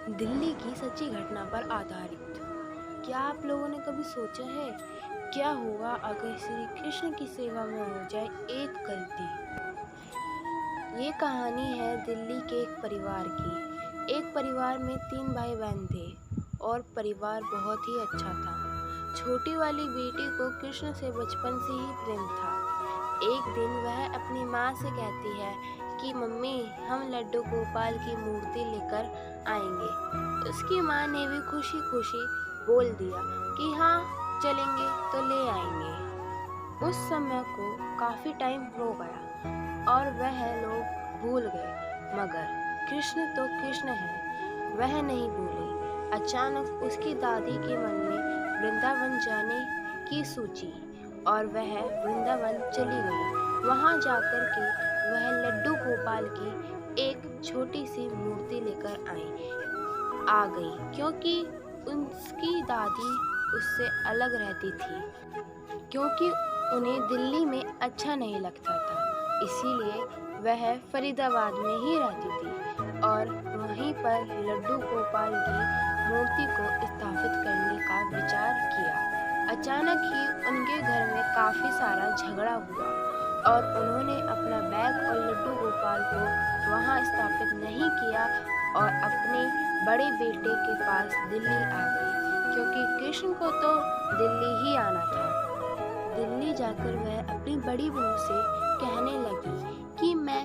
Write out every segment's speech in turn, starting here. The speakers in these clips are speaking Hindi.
दिल्ली की सच्ची घटना पर आधारित। क्या आप लोगों ने कभी सोचा है क्या होगा अगर श्री कृष्ण की सेवा में हो जाए एक गलती। ये कहानी है दिल्ली के एक परिवार की। एक परिवार में 3 भाई बहन थे और परिवार बहुत ही अच्छा था। छोटी वाली बेटी को कृष्ण से बचपन से ही प्रेम था। एक दिन वह अपनी माँ से कहती है कि मम्मी, हम लड्डू गोपाल की मूर्ति लेकर आएंगे। उसकी माँ ने भी खुशी खुशी बोल दिया कि हाँ, चलेंगे तो ले आएंगे। उस समय को काफी टाइम हो गया और वह लोग भूल गए, मगर कृष्ण तो कृष्ण है, वह नहीं भूले। अचानक उसकी दादी के मन में वृंदावन जाने की सोची और वह वृंदावन चली गई। वहां जाकर के वह लड्डू गोपाल की एक छोटी सी मूर्ति लेकर आ गई, क्योंकि उसकी दादी उससे अलग रहती थी, क्योंकि उन्हें दिल्ली में अच्छा नहीं लगता था। इसीलिए वह फरीदाबाद में ही रहती थी और वहीं पर लड्डू गोपाल की मूर्ति को स्थापित करने का विचार किया। अचानक ही उनके घर में काफी सारा झगड़ा हुआ और उन्होंने अपना बैग और लड्डू गोपाल को वहां स्थापित नहीं किया और अपने बड़े बेटे के पास दिल्ली आ गई, क्योंकि कृष्ण को तो दिल्ली ही आना था। दिल्ली जाकर वह अपनी बड़ी बहू से कहने लगी कि मैं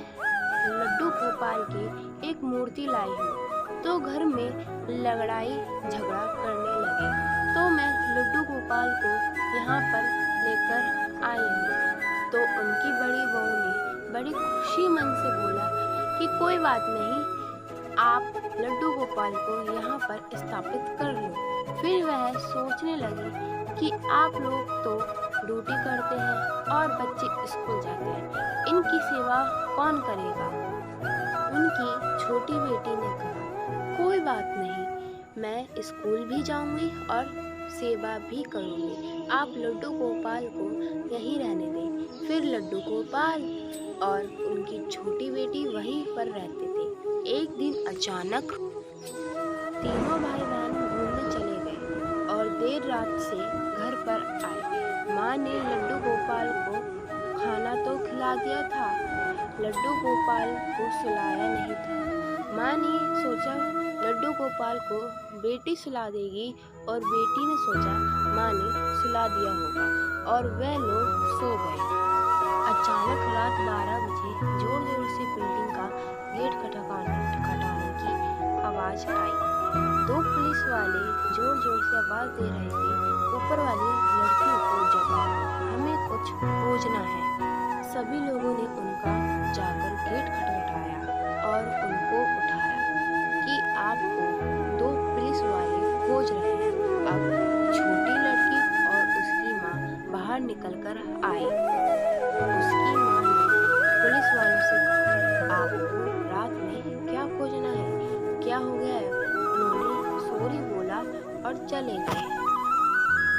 लड्डू गोपाल की एक मूर्ति लाई हूँ, तो घर में लड़ाई झगड़ा करने लगे, तो मैं लड्डू गोपाल को यहाँ पर लेकर आई हूँ। तो उनकी बड़ी बहू ने बड़ी खुशी मन से बोला कि कोई बात नहीं, आप लड्डू गोपाल को यहाँ पर स्थापित कर लो। फिर वह सोचने लगी कि आप लोग तो ड्यूटी करते हैं और बच्चे स्कूल जाते हैं, इनकी सेवा कौन करेगा। उनकी छोटी बेटी ने कहा, कोई बात नहीं, मैं स्कूल भी जाऊंगी और सेवा भी करूंगी, आप लड्डू गोपाल को यहीं रहने दें। फिर लड्डू गोपाल और उनकी छोटी बेटी वहीं पर रहते थे। एक दिन अचानक तीनों भाई बहन घूमने चले गए और देर रात से घर पर आए। माँ ने लड्डू गोपाल को खाना तो खिला दिया था, लड्डू गोपाल को सुलाया नहीं था। माँ ने सोचा लड्डू गोपाल को बेटी सुला देगी और बेटी ने सोचा माँ ने सुला दिया होगा और वह लोग सो गए। अचानक रात 12 बजे जोर जोर से बिल्डिंग का गेट खटखटाने की आवाज आई। 2 पुलिस वाले जोर जोर से आवाज दे रहे थे, ऊपर वाली लड़कियों को जगाओ, हमें कुछ खोजना है। सभी लोगों ने उनका जाकर गेट खटखटाया और उनको उठाया कि आपको 2 पुलिस वाले खोज रहे हैं। अब छोटी लड़की और उसकी माँ बाहर निकलकर आए। उसकी माँ ने पुलिस वालों से कहा, आपको रात में क्या खोजना है, क्या हो गया है। उन्होंने सॉरी बोला और चले गए।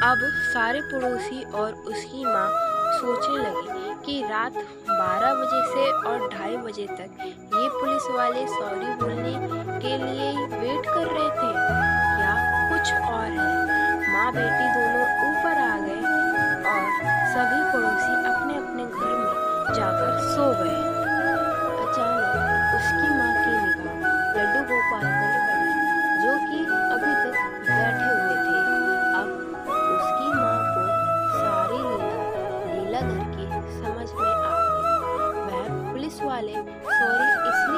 अब सारे पड़ोसी और उसकी माँ सोचने लगी कि रात 12 बजे से और 2:30 बजे तक ये पुलिस वाले सॉरी बोलने के लिए वेट कर रहे थे, या कुछ और है। माँ बेटी दोनों ऊपर आ गए और सभी पड़ोसी अपने अपने घर में जाकर सो गए। अचानक उसकी माँ की निगाह लड्डू गोपाल पर पड़ी, जो कि अभी तक बैठे हुए थे। अब उसकी माँ को सारी लीलाधर की समझ में आ गई। वह पुलिस वाले सॉरी इसलिए